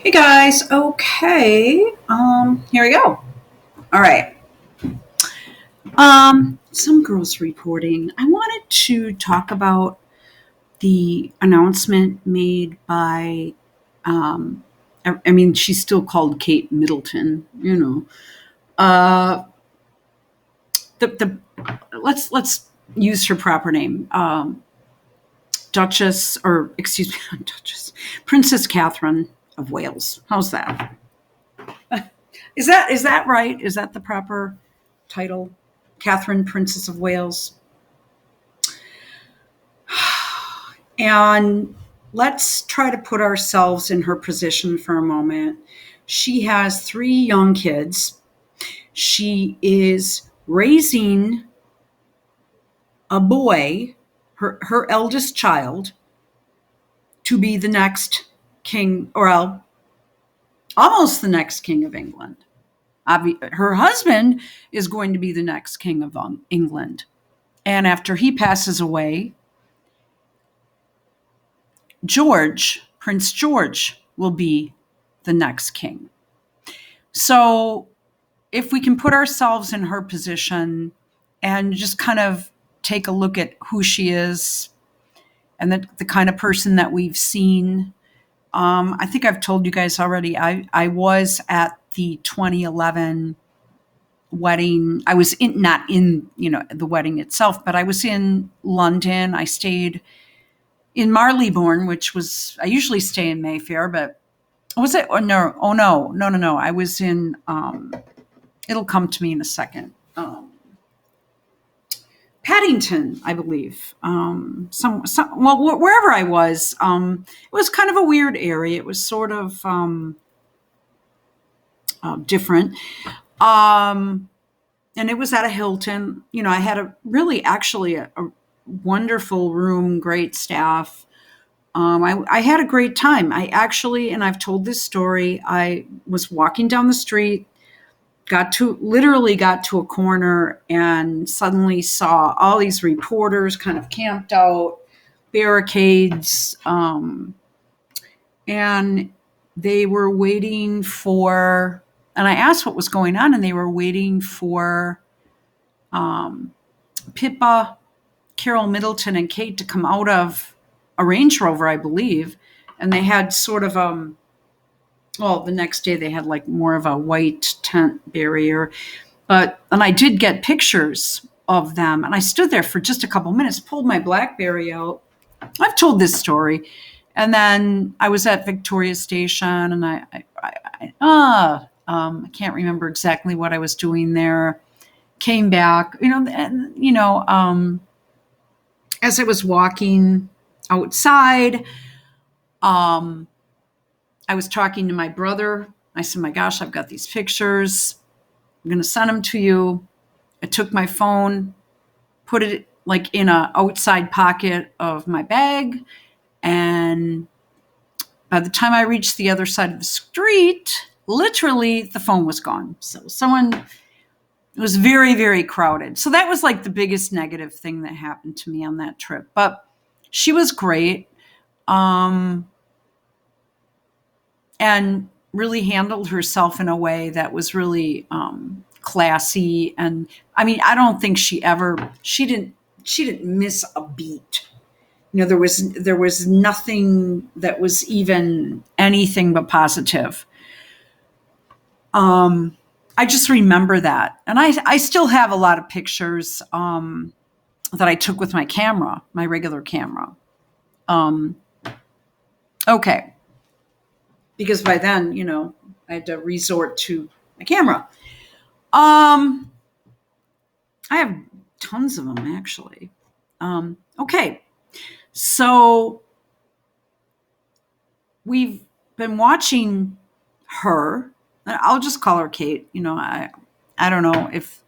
Hey guys, okay. Here we go. All right. Some girls reporting. I wanted to talk about the announcement made by I mean, she's still called Kate Middleton, you know. Uh the let's use her proper name. Duchess, or excuse me, not Duchess, Princess Catherine of Wales. How's that? Is that right? Is that the proper title? Catherine, Princess of Wales. And let's try to put ourselves in her position for a moment. She has three young kids. She is raising a boy, her eldest child, to be the next king, or almost the next king of England. Her husband is going to be the next king of England. And after he passes away, Prince George, will be the next king. So if we can put ourselves in her position and just kind of take a look at who she is and the kind of person that we've seen. I think I've told you guys already, I was at the 2011 wedding. I was not in, the wedding itself, but I was in London. I stayed in Marylebone, which was, I usually stay in Mayfair, but was it? No. I was in, it'll come to me in a second. Paddington, I believe. Wherever I was, it was kind of a weird area. It was sort of different. And it was at a Hilton. I had actually a wonderful room, great staff. I had a great time. And I've told this story, I was walking down the street, literally got to a corner, and suddenly saw all these reporters kind of camped out, barricades, and they were waiting for, and I asked what was going on, and they were waiting for Pippa, Carol Middleton, and Kate to come out of a Range Rover, I believe. And they had sort of the next day they had like more of a white tent barrier. And I did get pictures of them, and I stood there for just a couple minutes, pulled my BlackBerry out. I've told this story. And then I was at Victoria Station, and I can't remember exactly what I was doing there. Came back, as I was walking outside, I was talking to my brother. I said, my gosh, I've got these pictures. I'm going to send them to you. I took my phone, put it like in an outside pocket of my bag. And by the time I reached the other side of the street, literally the phone was gone. So it was very, very crowded. So that was like the biggest negative thing that happened to me on that trip. But she was great. And really handled herself in a way that was really classy. And I mean, I don't think she didn't miss a beat. There was nothing that was even anything but positive. I just remember that. And I still have a lot of pictures that I took with my camera, my regular camera. Okay. Because by then, I had to resort to my camera. I have tons of them, actually. Okay. So we've been watching her. I'll just call her Kate. I don't know if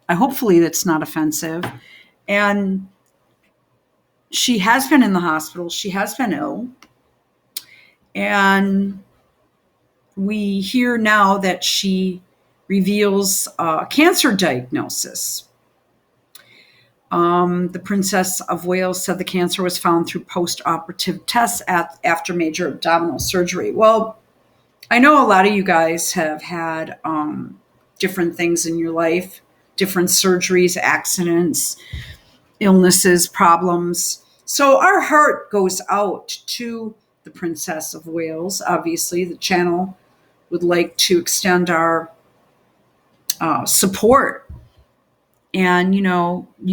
hopefully that's not offensive. And she has been in the hospital. She has been ill. And we hear now that she reveals a cancer diagnosis. The Princess of Wales said the cancer was found through post-operative tests after major abdominal surgery. Well, I know a lot of you guys have had different things in your life, different surgeries, accidents, illnesses, problems. So our heart goes out to the Princess of Wales. Obviously, the channel would like to extend our support, and you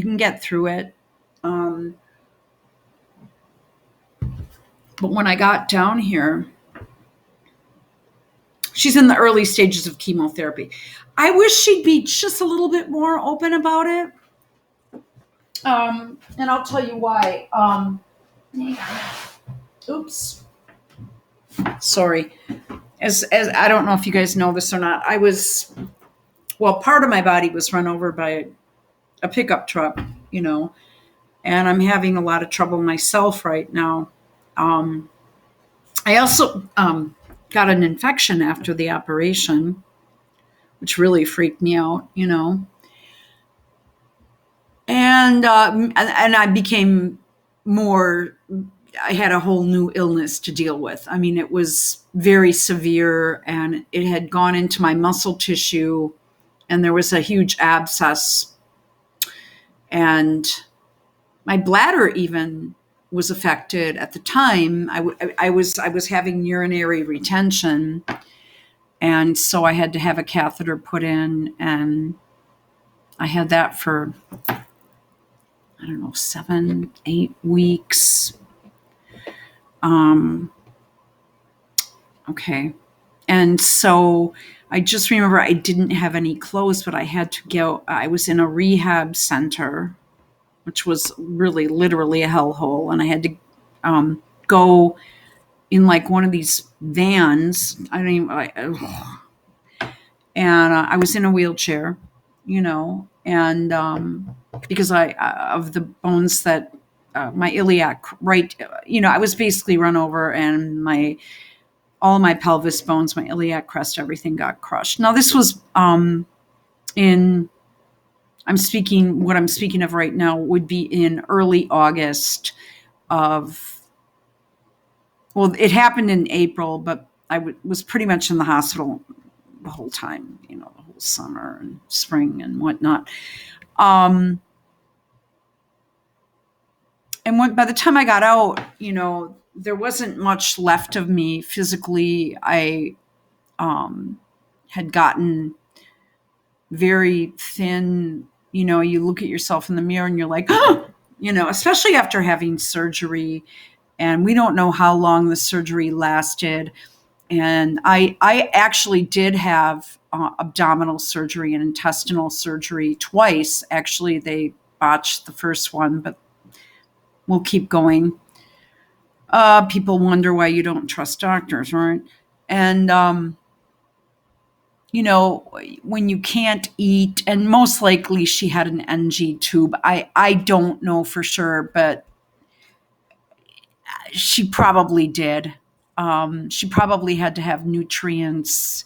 can get through it. Um, but when I got down here, she's in the early stages of chemotherapy. I wish she'd be just a little bit more open about it. And I'll tell you why. Oops. Sorry. As I don't know if you guys know this or not, part of my body was run over by a pickup truck, and I'm having a lot of trouble myself right now. I also got an infection after the operation, which really freaked me out, and I became more. I had a whole new illness to deal with. I mean, it was very severe, and it had gone into my muscle tissue, and there was a huge abscess, and my bladder even was affected at the time. I was having urinary retention, and so I had to have a catheter put in, and I had that for, I don't know, 7-8 weeks. Okay. And so I just remember I didn't have any clothes, but I had to go. I was in a rehab center, which was really literally a hellhole. And I had to go in like one of these vans. I don't even, and I was in a wheelchair, and because of the bones that my iliac, right, I was basically run over, and all my pelvis bones, my iliac crest, everything got crushed. Now this was what I'm speaking of right now would be in early August it happened in April, but I was pretty much in the hospital the whole time, the whole summer and spring and whatnot. And by the time I got out, there wasn't much left of me physically. I had gotten very thin. You look at yourself in the mirror and you're like, especially after having surgery. And we don't know how long the surgery lasted. And I actually did have abdominal surgery and intestinal surgery twice. Actually, they botched the first one, but we'll keep going. People wonder why you don't trust doctors, right? And, when you can't eat, and most likely she had an NG tube. I don't know for sure, but she probably did. She probably had to have nutrients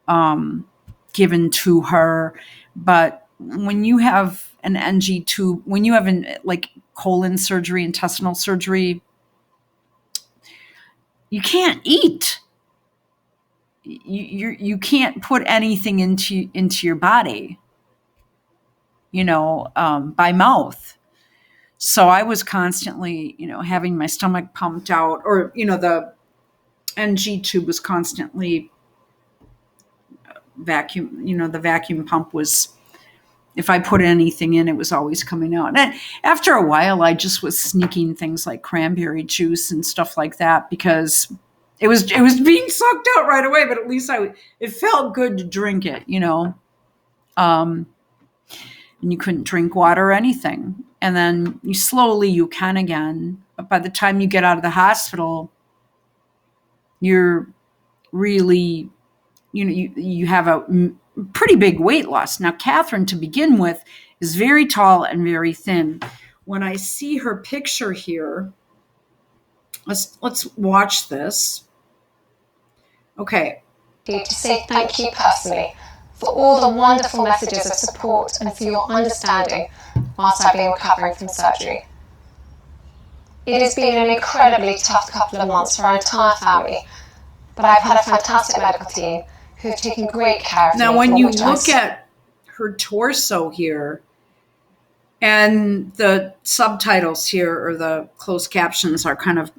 given to her. But when you have an NG tube, when you have like colon surgery, intestinal surgery, you can't eat. You can't put anything into your body, by mouth. So I was constantly, having my stomach pumped out, or, the NG tube was constantly vacuum, the vacuum pump was, if I put anything in, it was always coming out. And after a while, I just was sneaking things like cranberry juice and stuff like that, because it was being sucked out right away, but at least it felt good to drink it, and you couldn't drink water or anything. And then you can again. But by the time you get out of the hospital, you're really, you have a pretty big weight loss. Now, Catherine, to begin with, is very tall and very thin. When I see her picture here, let's watch this. Okay. To say thank you personally for all the wonderful messages of support and for your understanding whilst I've been recovering from surgery. It has been an incredibly tough couple of months for our entire family, but I've had a fantastic medical team who have taken great care of me. Now, when you look at her torso here, and the subtitles here, or the closed captions, are kind of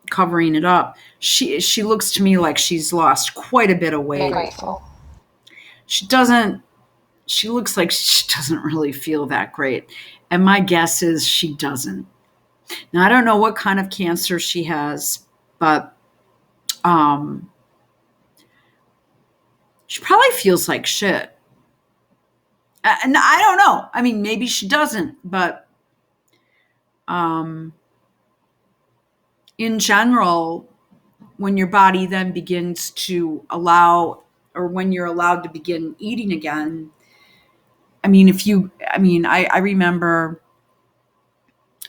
covering it up, she looks to me like she's lost quite a bit of weight. Grateful. She looks like she doesn't really feel that great. And my guess is she doesn't. Now, I don't know what kind of cancer she has, but she probably feels like shit. And I don't know. I mean, maybe she doesn't, but in general, when your body then begins to allow, or when you're allowed to begin eating again, I remember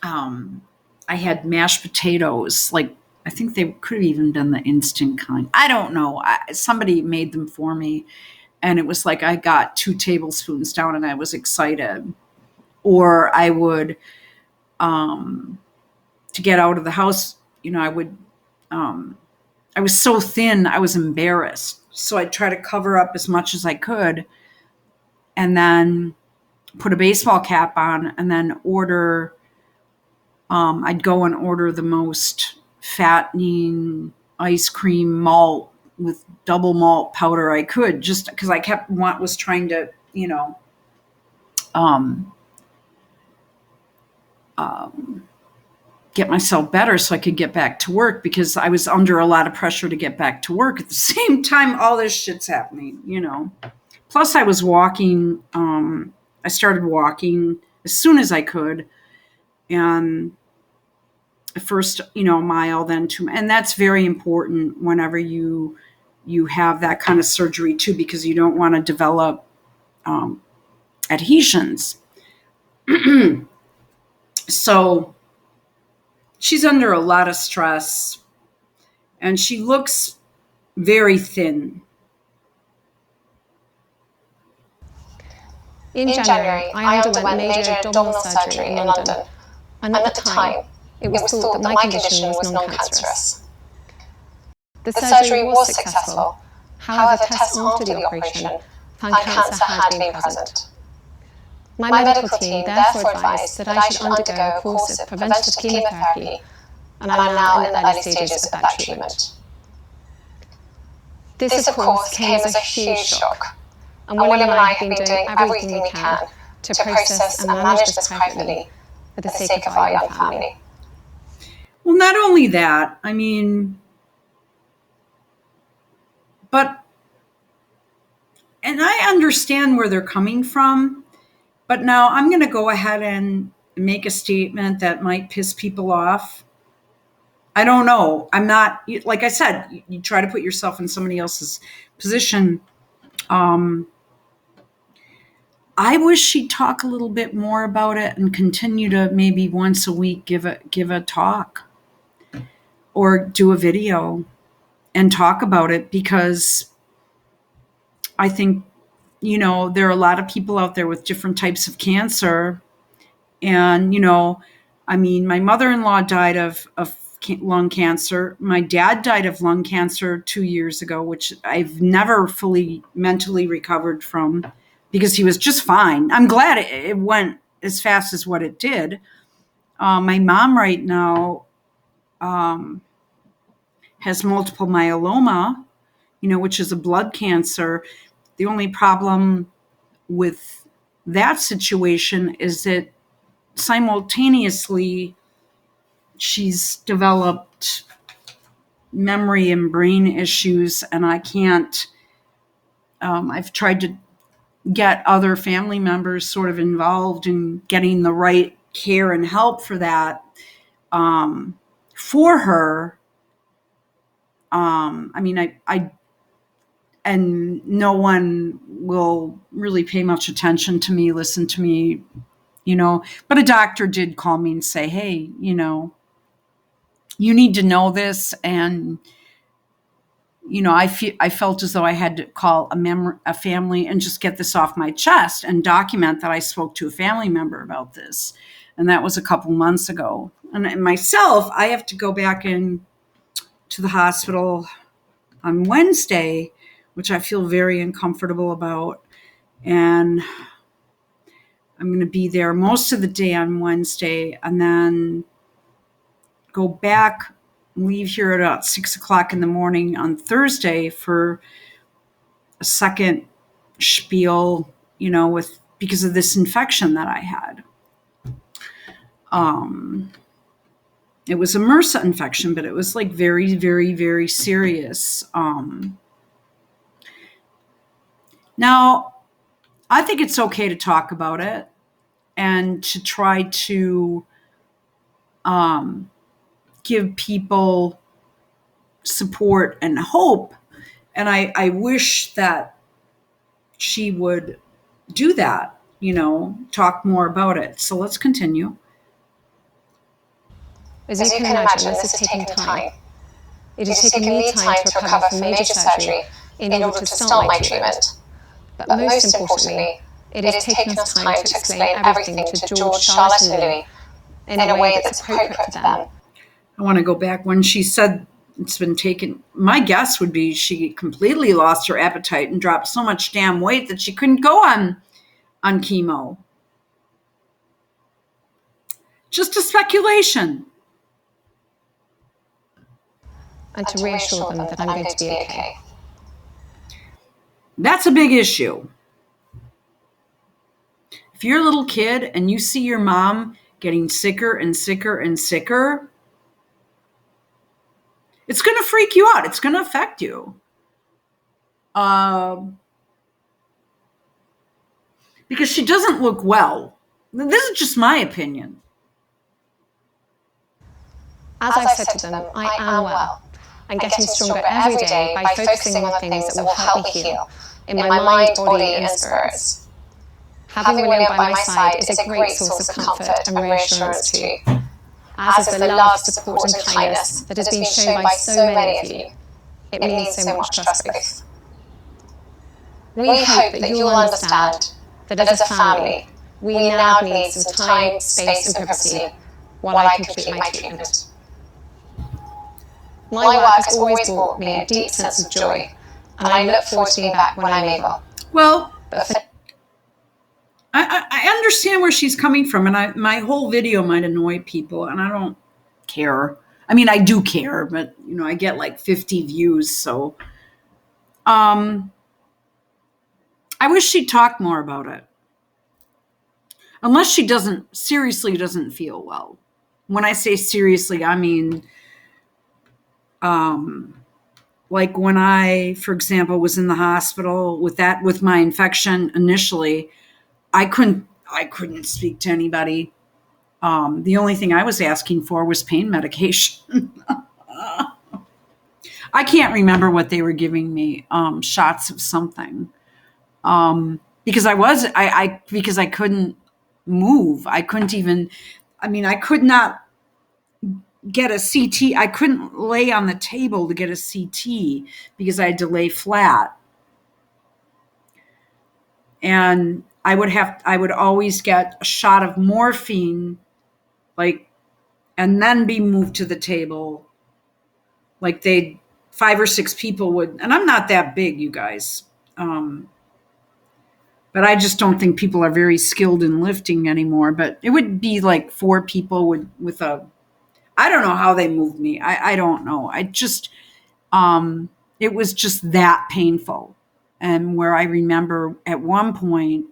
I had mashed potatoes, like, I think they could have even been the instant kind. I don't know. Somebody made them for me, and it was like I got 2 tablespoons down and I was excited. Or I would, to get out of the house, I was so thin, I was embarrassed. So I'd try to cover up as much as I could, and then put a baseball cap on, and then order, I'd go and order the most fattening ice cream malt with double malt powder I could, just because I was trying to, get myself better so I could get back to work, because I was under a lot of pressure to get back to work. At the same time, all this shit's happening, Plus, I was walking. I started walking as soon as I could. And first, a mile, then 2. And that's very important whenever you have that kind of surgery too, because you don't want to develop adhesions. So she's under a lot of stress, and she looks very thin. In January, I underwent major abdominal surgery in London, and at the time, it was thought that my condition was non-cancerous. The surgery was successful. However, tests after the operation found cancer had been present. My medical team therefore advised that I should undergo a course of preventative chemotherapy, and I'm now in the early stages of that treatment. This, of course, came as a huge shock, and William and I have been doing everything we can to process and manage this privately for the sake of our young family. Well, not only that, and I understand where they're coming from, but now I'm going to go ahead and make a statement that might piss people off. I don't know. I'm not, like I said, you try to put yourself in somebody else's position. I wish she'd talk a little bit more about it and continue to maybe once a week give a talk or do a video and talk about it, because I think, there are a lot of people out there with different types of cancer. And, my mother-in-law died of lung cancer. My dad died of lung cancer 2 years ago, which I've never fully mentally recovered from, because he was just fine. I'm glad it went as fast as what it did. My mom right now has multiple myeloma, which is a blood cancer. The only problem with that situation is that simultaneously she's developed memory and brain issues, and I can't, I've tried to get other family members sort of involved in getting the right care and help for that, for her. And no one will really pay much attention to me, listen to me, but a doctor did call me and say, hey, you need to know this. And, I felt as though I had to call a family and just get this off my chest and document that I spoke to a family member about this. And that was a couple months ago. And myself, I have to go back in to the hospital on Wednesday, which I feel very uncomfortable about. And I'm going to be there most of the day on Wednesday and then go back, leave here at about 6 o'clock in the morning on Thursday for a second spiel, because of this infection that I had. It was a MRSA infection, but it was like very, very, very serious. Now, I think it's okay to talk about it and to try to give people support and hope. And I wish that she would do that, talk more about it. So let's continue. As you can imagine, this has taken time. It has taken me time to recover from major surgery in order to start my treatment. But most importantly, it has taken us time to explain everything to George, Charlotte, and Louis in a way that's appropriate for them. I want to go back when she said it's been taken. My guess would be she completely lost her appetite and dropped so much damn weight that she couldn't go on chemo. Just a speculation. And to reassure them that I'm going to be okay. That's a big issue. If you're a little kid and you see your mom getting sicker and sicker and sicker, it's going to freak you out. It's going to affect you. Because she doesn't look well. This is just my opinion. As I've said to them, I am well. I'm getting stronger every day by focusing on the things that will help me heal in my mind, body, and spirits. Having William by my side is a great source of comfort and reassurance too, as is the love, support, and kindness that has been shown by so many of you. It means so much to us both. We hope that you'll understand that as a family, we now need some time, space, and privacy while I complete my treatment. My work has always brought me a deep sense of joy, and I look forward to being back when I'm able. Well, I understand where she's coming from, and my whole video might annoy people, and I don't care. I mean, I do care, but I get like 50 views, so I wish she'd talk more about it. Unless she seriously doesn't feel well. When I say seriously, I mean like when I, for example, was in the hospital with my infection initially, I couldn't speak to anybody. The only thing I was asking for was pain medication. I can't remember what they were giving me, shots of something. Because I couldn't move. I could not get a CT. I couldn't lay on the table to get a CT because I had to lay flat. And I would always get a shot of morphine, and then be moved to the table. Like 5 or 6 people would, and I'm not that big, you guys. But I just don't think people are very skilled in lifting anymore. But it would be like 4 people with I don't know how they moved me. I don't know. It was just that painful. And where I remember at one point,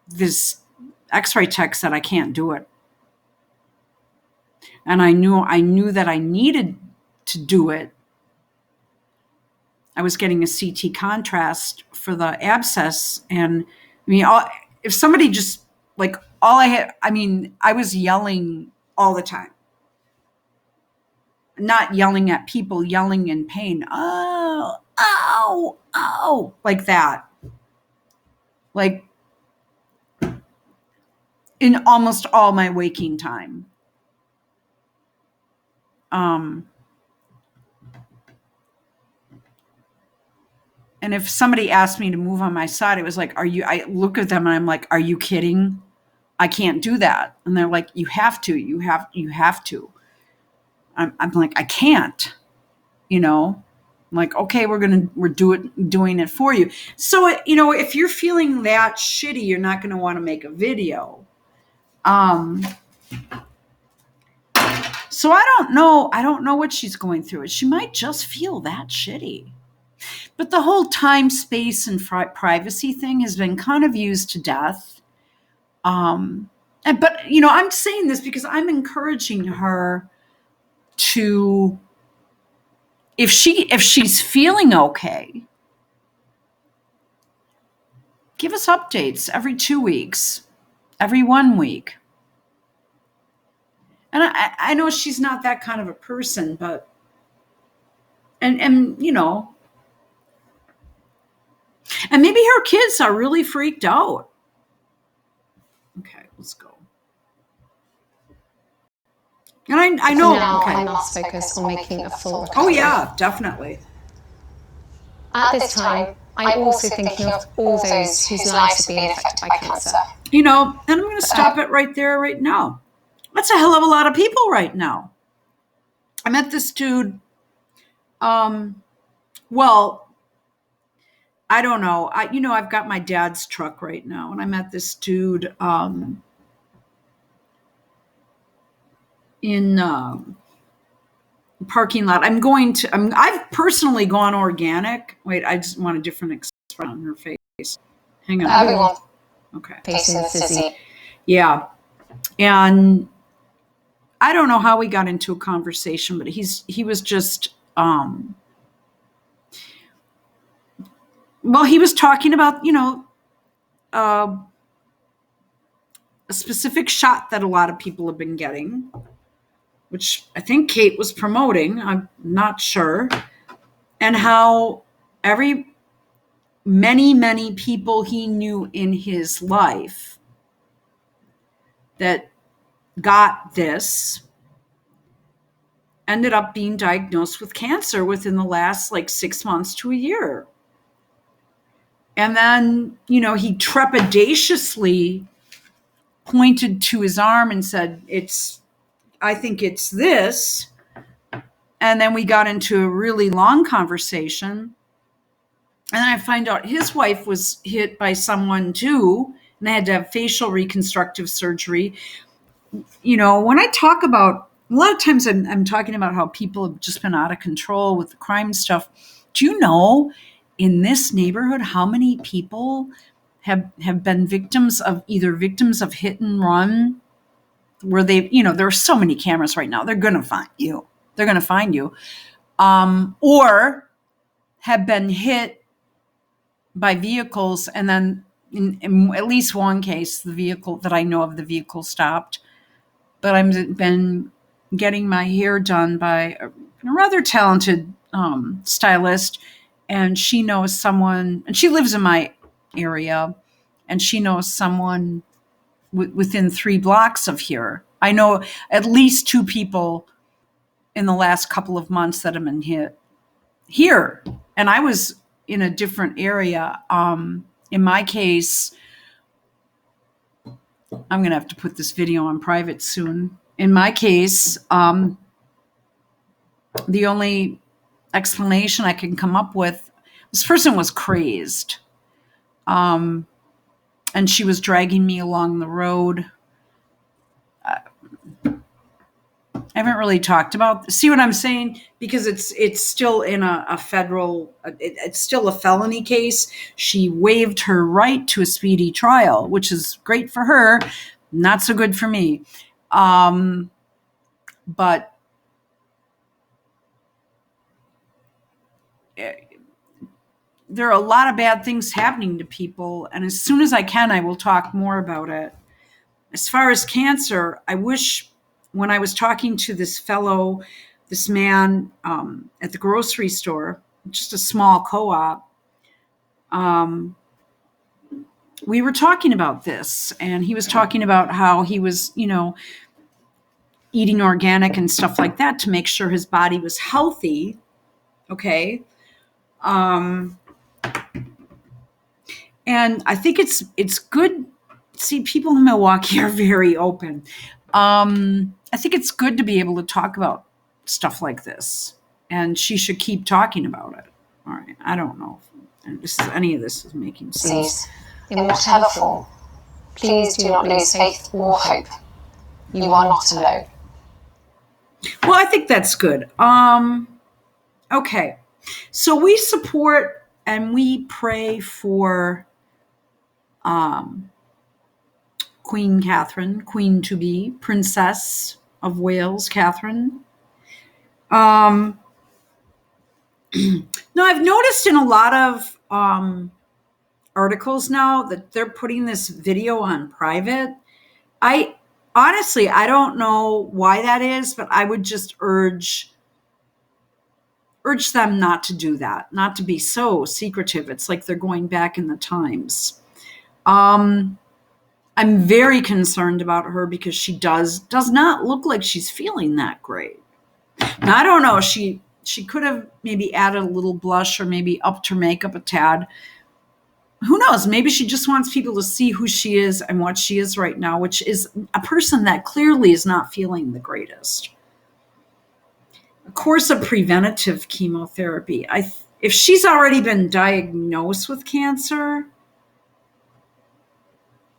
this x-ray tech said, I can't do it. And I knew that I needed to do it. I was getting a CT contrast for the abscess. And if somebody just I was yelling all the time. Not yelling at people, yelling in pain. Oh, ow, ow, like that. Like in almost all my waking time. And if somebody asked me to move on my side, it was like, I look at them and I'm like, are you kidding? I can't do that. And they're like, you have to. I'm like, I can't, I'm like, okay, we're doing it for you. So, if you're feeling that shitty, you're not going to want to make a video. So I don't know. I don't know what she's going through. She might just feel that shitty. But the whole time, space, and privacy thing has been kind of used to death. But I'm saying this because I'm encouraging her to, if she's feeling okay, give us updates every 2 weeks, every 1 week. And I know she's not that kind of a person, but and and maybe her kids are really freaked out. Okay, let's go. And I know. Now okay. I must focus on making a full recovery. Oh yeah, definitely. At this time, I'm also thinking of all those whose lives have been affected by cancer. And I'm going to stop it right there, right now. That's a hell of a lot of people right now. I met this dude. Well, I don't know. I've got my dad's truck right now, and I met this dude in parking lot. I've personally gone organic. Wait, I just want a different expression on her face. Hang on. Everyone. Okay. Facing the dizzy. Yeah. And I don't know how we got into a conversation, but he was just he was talking about, a specific shot that a lot of people have been getting, which I think Kate was promoting. I'm not sure. And how many people he knew in his life that got this ended up being diagnosed with cancer within the last 6 months to a year. And then, he trepidatiously pointed to his arm and said, I think it's this. And then we got into a really long conversation. And then I find out his wife was hit by someone too, and they had to have facial reconstructive surgery. When I talk about, a lot of times I'm talking about how people have just been out of control with the crime stuff. Do you know in this neighborhood how many people have been victims of hit and run, where they, there are so many cameras right now, they're going to find you. Or have been hit by vehicles, and then in at least one case, the vehicle that I know of, the vehicle stopped. But I've been getting my hair done by a rather talented stylist, and she knows someone, and she lives in my area, and she knows someone within 3 blocks of here. I know at least 2 people in the last couple of months that have been hit here. And I was in a different area. In my case, I'm going to have to put this video on private soon. In my case, the only explanation I can come up with, this person was crazed. And she was dragging me along the road. I haven't really talked about, see what I'm saying? Because it's still in a federal, it's still a felony case. She waived her right to a speedy trial, which is great for her, not so good for me. But there are a lot of bad things happening to people, and as soon as I can, I will talk more about it. As far as cancer, I wish, when I was talking to this man at the grocery store, just a small co-op, we were talking about this, and he was talking about how he was, eating organic and stuff like that to make sure his body was healthy. Okay. And I think it's good. See, people in Milwaukee are very open. I think it's good to be able to talk about stuff like this and she should keep talking about it. All right, I don't know if any of this is making sense. In whatever form, please do not lose faith or hope. You are not alone. Well, I think that's good. Okay, so we support and we pray for Queen Catherine, Queen to be, Princess of Wales, Catherine. Now, I've noticed in a lot of articles now that they're putting this video on private. I honestly, I don't know why that is, but I would just urge them not to do that, not to be so secretive. It's like they're going back in the times. I'm very concerned about her because she does not look like she's feeling that great. Now, I don't know. She could have maybe added a little blush or maybe upped her makeup a tad. Who knows? Maybe she just wants people to see who she is and what she is right now, which is a person that clearly is not feeling the greatest. A course of preventative chemotherapy. If she's already been diagnosed with cancer,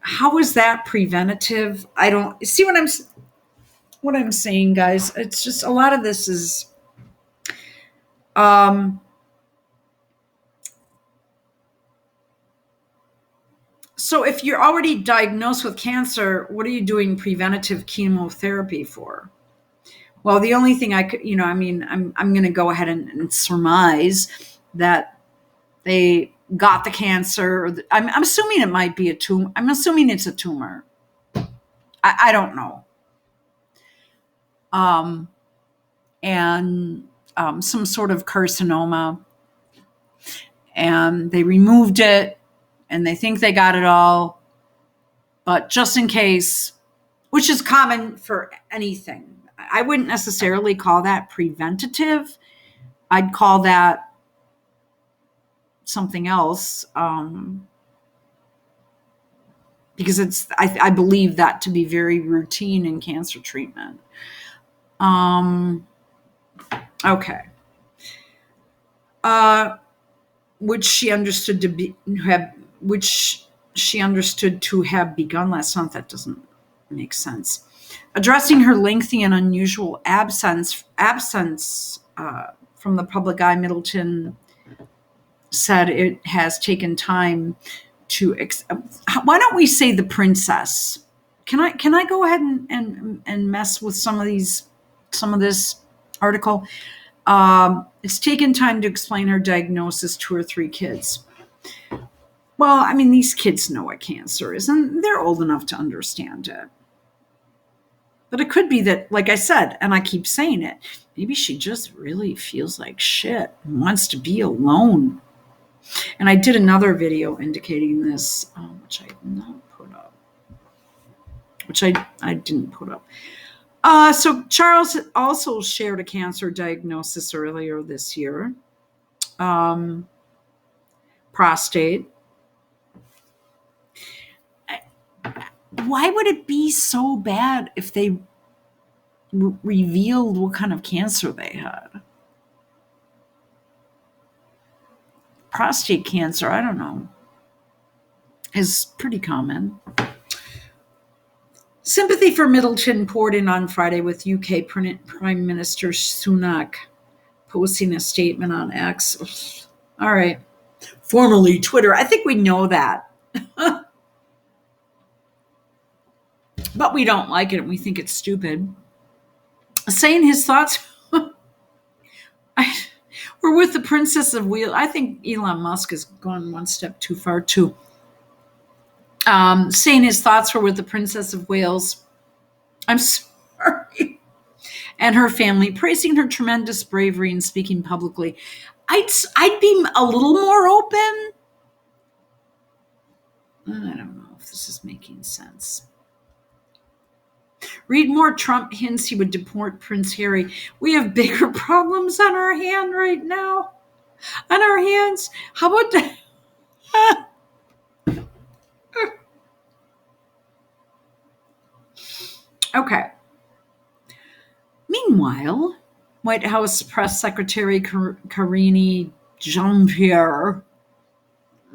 how is that preventative? I don't see what I'm saying, guys. It's just a lot of this is so if you're already diagnosed with cancer, what are you doing preventative chemotherapy for? Well, the only thing I could, I'm going to go ahead and surmise that they got the cancer. I'm assuming it might be a tumor. I'm assuming it's a tumor. I don't know. And some sort of carcinoma. And they removed it, and they think they got it all. But just in case, which is common for anything, I wouldn't necessarily call that preventative. I'd call that something else, because I believe that to be very routine in cancer treatment. Okay. Which she understood to have begun last month. That doesn't make sense. Addressing her lengthy and unusual absence from the public eye, Middleton said it has taken time to. Why don't we say the princess? Can I go ahead and mess with some of this article? It's taken time to explain her diagnosis to her 3 kids. Well, I mean, these kids know what cancer is, and they're old enough to understand it. But it could be that, like I said, and I keep saying it, maybe she just really feels like shit and wants to be alone. And I did another video indicating this, which I have not put up. Which I didn't put up. So Charles also shared a cancer diagnosis earlier this year. Prostate. Why would it be so bad if they revealed what kind of cancer they had? Prostate cancer, I don't know, is pretty common. Sympathy for Middleton poured in on Friday with UK Prime Minister Sunak posting a statement on X. All right. Formerly Twitter. I think we know that. But we don't like it and we think it's stupid. Saying his thoughts we're with the Princess of Wales. I think Elon Musk has gone one step too far too. Saying his thoughts were with the Princess of Wales. I'm sorry. And her family, praising her tremendous bravery in speaking publicly. I'd be a little more open. I don't know if this is making sense. Read more. Trump hints he would deport Prince Harry. We have bigger problems on our hand right now. On our hands. How about that? Okay. Meanwhile, White House Press Secretary Karine Jean-Pierre.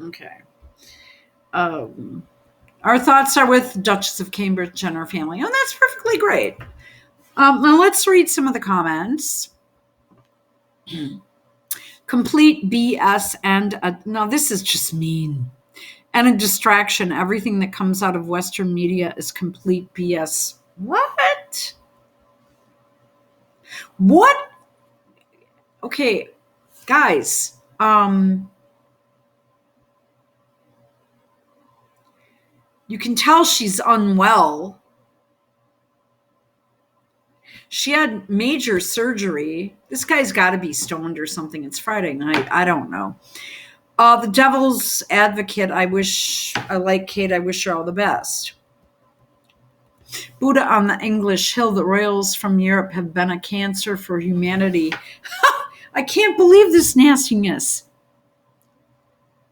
Okay. Our thoughts are with Duchess of Cambridge and her family. Oh, that's perfectly great. Now let's read some of the comments. Complete BS and no, this is just mean. And a distraction. Everything that comes out of Western media is complete BS. What? What? Okay, guys. You can tell she's unwell. She had major surgery. This guy's got to be stoned or something. It's Friday night. I don't know. The devil's advocate. I like Kate. I wish her all the best. Buddha on the English hill. The royals from Europe have been a cancer for humanity. I can't believe this nastiness.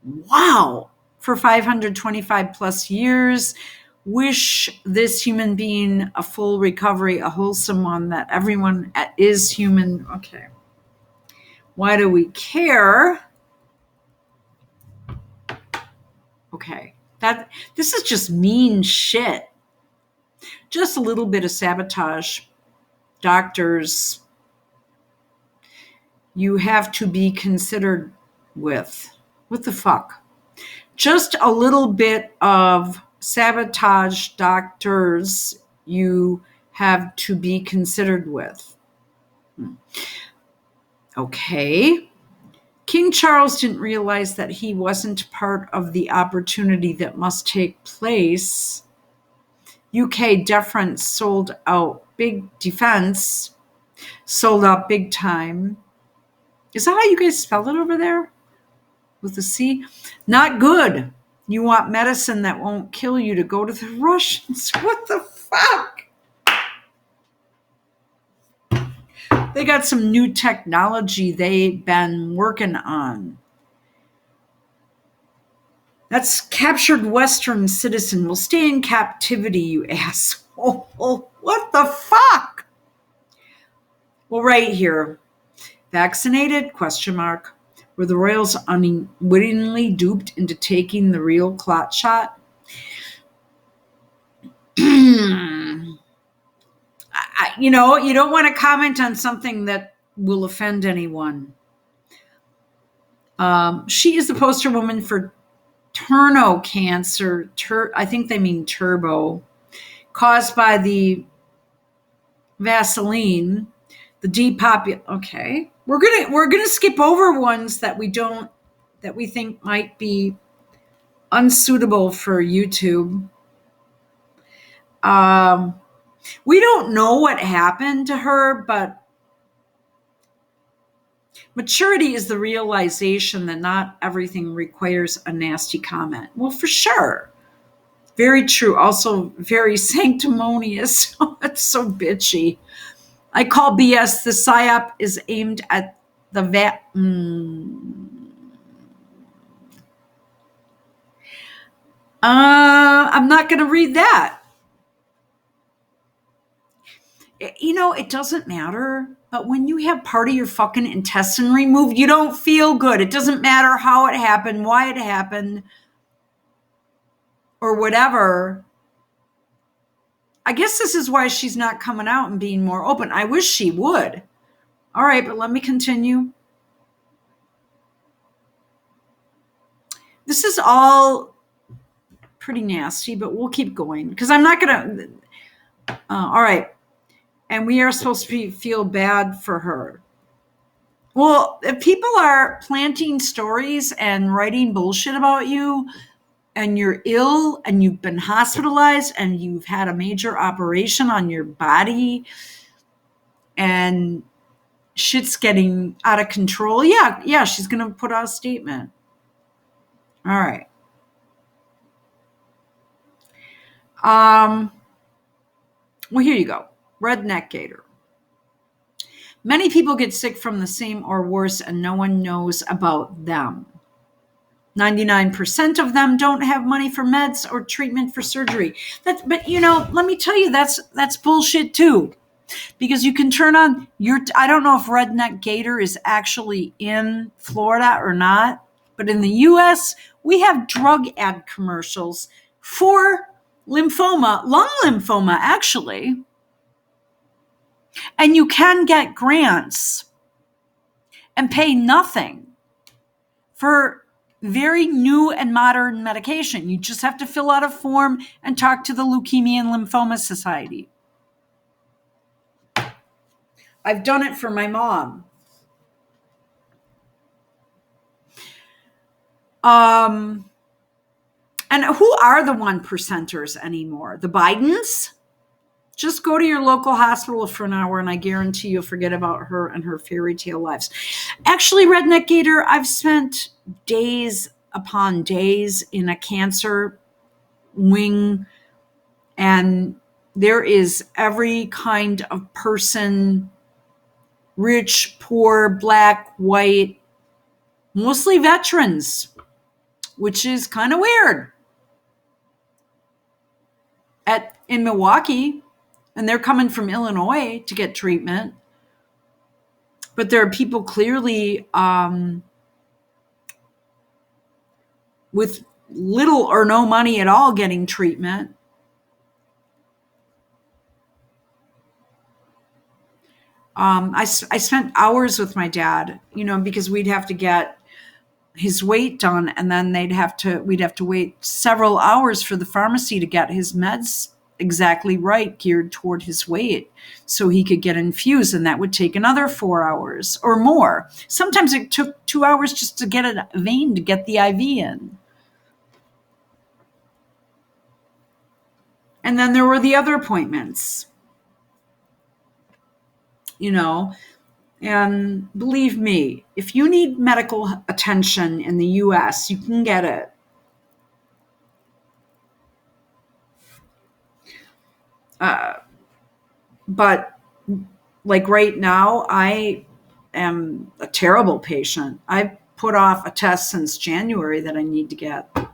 Wow. For 525 plus years. Wish this human being a full recovery, a wholesome one, that everyone is human. Okay. Why do we care? Okay. This is just mean shit. Just a little bit of sabotage. Doctors, you have to be considered with. What the fuck? Just a little bit of sabotage, doctors, you have to be considered with. Okay. King Charles didn't realize that he wasn't part of the opportunity that must take place. UK deference sold out big defense, sold out big time. Is that how you guys spell it over there? With a C? Not good. You want medicine that won't kill you to go to the Russians. What the fuck? They got some new technology they've been working on. That's captured Western citizen will stay in captivity, you asshole. What the fuck? Well, right here. Vaccinated? ? Were the royals unwittingly duped into taking the real clot shot? You don't want to comment on something that will offend anyone. She is the poster woman for Turno cancer. I think they mean turbo, caused by the Vaseline. The depopulation. Okay, we're gonna skip over ones that we think might be unsuitable for YouTube. We don't know what happened to her, but maturity is the realization that not everything requires a nasty comment. Well, for sure. Very true. Also very sanctimonious. It's so bitchy. I call BS. The PSYOP is aimed at the I'm not going to read that. It doesn't matter, but when you have part of your fucking intestine removed, you don't feel good. It doesn't matter how it happened, why it happened, or whatever. I guess this is why she's not coming out and being more open. I wish she would. All right, but let me continue. This is all pretty nasty, but we'll keep going because I'm not going to. All right. And we are supposed to feel bad for her. Well, if people are planting stories and writing bullshit about you, and you're ill and you've been hospitalized and you've had a major operation on your body and shit's getting out of control, yeah, she's going to put out a statement. All right. Well, here you go. Redneck Gator. Many people get sick from the same or worse, and no one knows about them. 99% of them don't have money for meds or treatment for surgery. But let me tell you, that's bullshit too. Because you can turn on I don't know if redneck gator is actually in Florida or not, but in the US, we have drug ad commercials for lymphoma, lung lymphoma, actually. And you can get grants and pay nothing for very new and modern medication. You just have to fill out a form and talk to the Leukemia and Lymphoma Society. I've done it for my mom. And who are the 1%ers anymore? The Bidens? Just go to your local hospital for an hour and I guarantee you'll forget about her and her fairy tale lives. Actually, Redneck Gator, I've spent days upon days in a cancer wing, and there is every kind of person, rich, poor, black, white, mostly veterans, which is kind of weird. In Milwaukee, and they're coming from Illinois to get treatment. But there are people clearly with little or no money at all getting treatment. I spent hours with my dad, because we'd have to get his weight done, and then we'd have to wait several hours for the pharmacy to get his meds exactly right, geared toward his weight, so he could get infused, and that would take another 4 hours or more. Sometimes it took 2 hours just to get a vein, to get the IV in. And then there were the other appointments, and believe me, if you need medical attention in the US, you can get it. But like right now, I am a terrible patient. I've put off a test since January that I need to get. And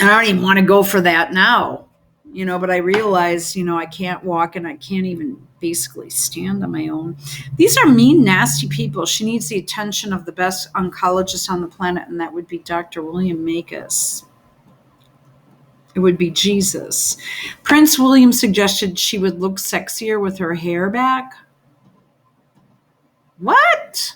I don't even want to go for that now, but I realize, I can't walk and I can't even basically stand on my own. These are mean, nasty people. She needs the attention of the best oncologist on the planet, and that would be Dr. William Makis. It would be Jesus. Prince William suggested she would look sexier with her hair back. What?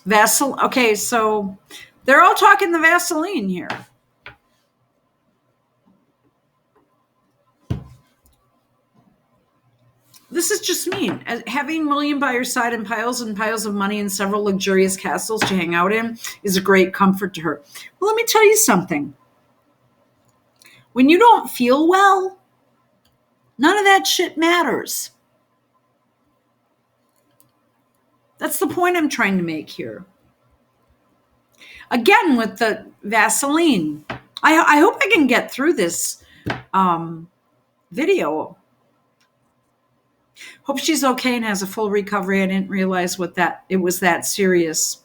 Vaseline. Okay, so they're all talking the Vaseline here. This is just mean. Having William by your side and piles of money and several luxurious castles to hang out in is a great comfort to her. Well, let me tell you something. When you don't feel well, none of that shit matters. That's the point I'm trying to make here. Again, with the Vaseline, I hope I can get through this video. Hope she's okay and has a full recovery. I didn't realize it was that serious.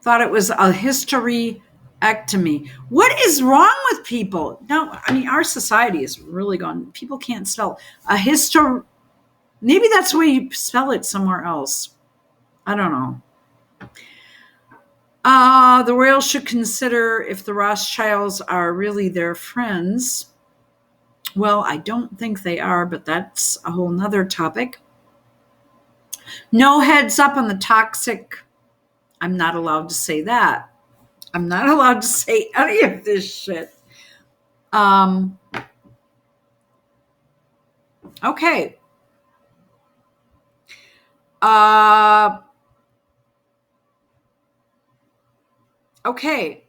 Thought it was a hysterectomy. What is wrong with people? No, our society is really gone. People can't spell maybe that's the way you spell it somewhere else. I don't know. The royals should consider if the Rothschilds are really their friends. Well, I don't think they are, but that's a whole nother topic. No heads up on the toxic. I'm not allowed to say that. I'm not allowed to say any of this shit. Okay. Okay.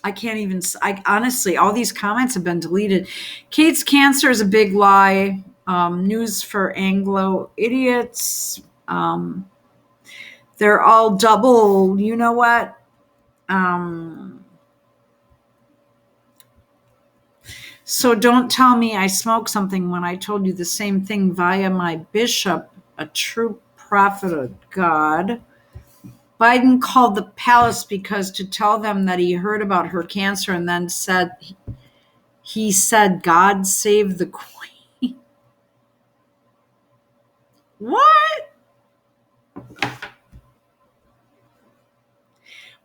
I can't even, honestly, all these comments have been deleted. Kate's cancer is a big lie. News for Anglo idiots. They're all double, you know what? So don't tell me I smoked something when I told you the same thing via my bishop, a true prophet of God. Biden called the palace because to tell them that he heard about her cancer and then he said, God save the queen. What?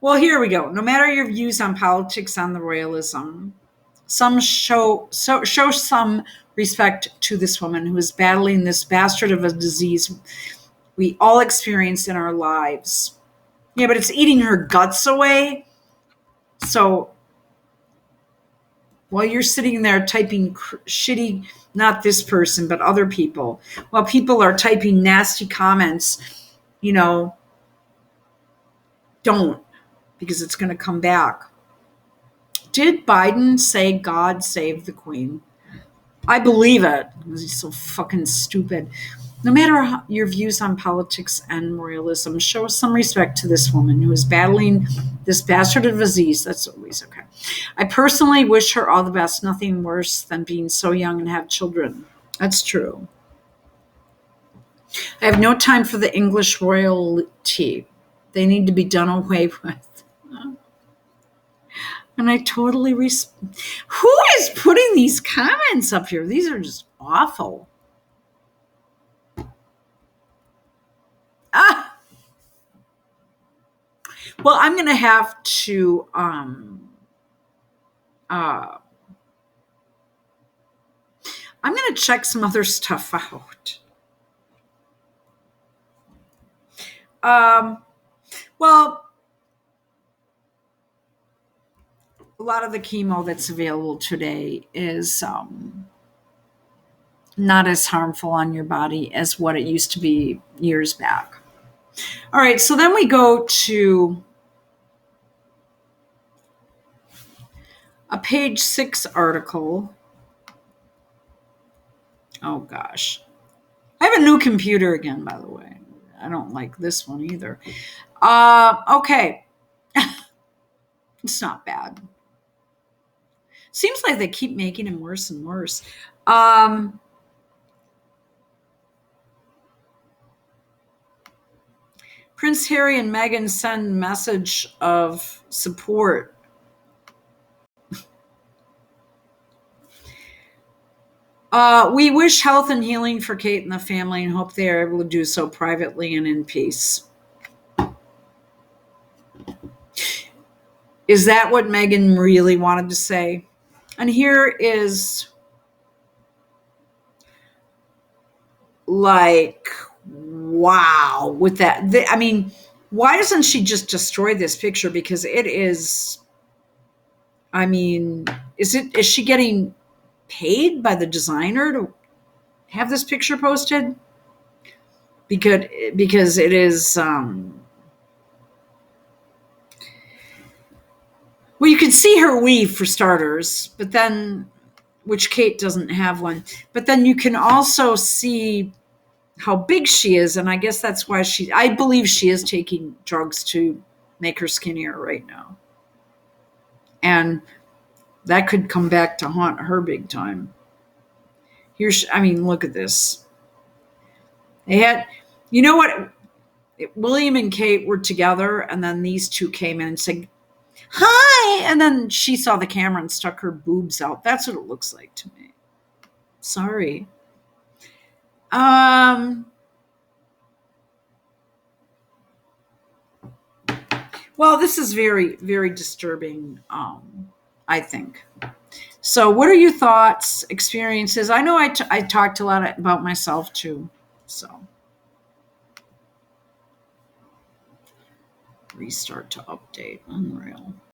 Well, here we go. No matter your views on politics, on the royalism, some show some respect to this woman who is battling this bastard of a disease we all experience in our lives. Yeah, but it's eating her guts away. So while you're sitting there typing shitty, not this person, but other people, while people are typing nasty comments, don't, because it's going to come back. Did Biden say God save the queen? I believe it because he's so fucking stupid. No matter your views on politics and royalism, show some respect to this woman who is battling this bastard of disease. That's always okay. I personally wish her all the best. Nothing worse than being so young and have children. That's true. I have no time for the English royalty. They need to be done away with. And I totally who is putting these comments up here? These are just awful. Well, I'm going to have to I'm going to check some other stuff out. Well, a lot of the chemo that's available today is not as harmful on your body as what it used to be years back. All right, so then we go to a page 6 article. Oh, gosh. I have a new computer again, by the way. I don't like this one either. Okay. It's not bad. Seems like they keep making him worse and worse. Prince Harry and Meghan send message of support. We wish health and healing for Kate and the family and hope they are able to do so privately and in peace. Is that what Meghan really wanted to say? And here is like, wow, with that. I mean, why doesn't she just destroy this picture? Because it is, I mean, is she getting paid by the designer to have this picture posted? Because it is, well, you can see her weave for starters, but then, which Kate doesn't have one, but then you can also see how big she is. And I guess that's why I believe she is taking drugs to make her skinnier right now. And that could come back to haunt her big time. Look at this. They had, you know what? William and Kate were together, and then these two came in and said, hi. And then she saw the camera and stuck her boobs out. That's what it looks like to me. Sorry. Well, this is very, very disturbing, I think. So what are your thoughts, experiences? I know I talked a lot about myself too. So restart to update. Unreal.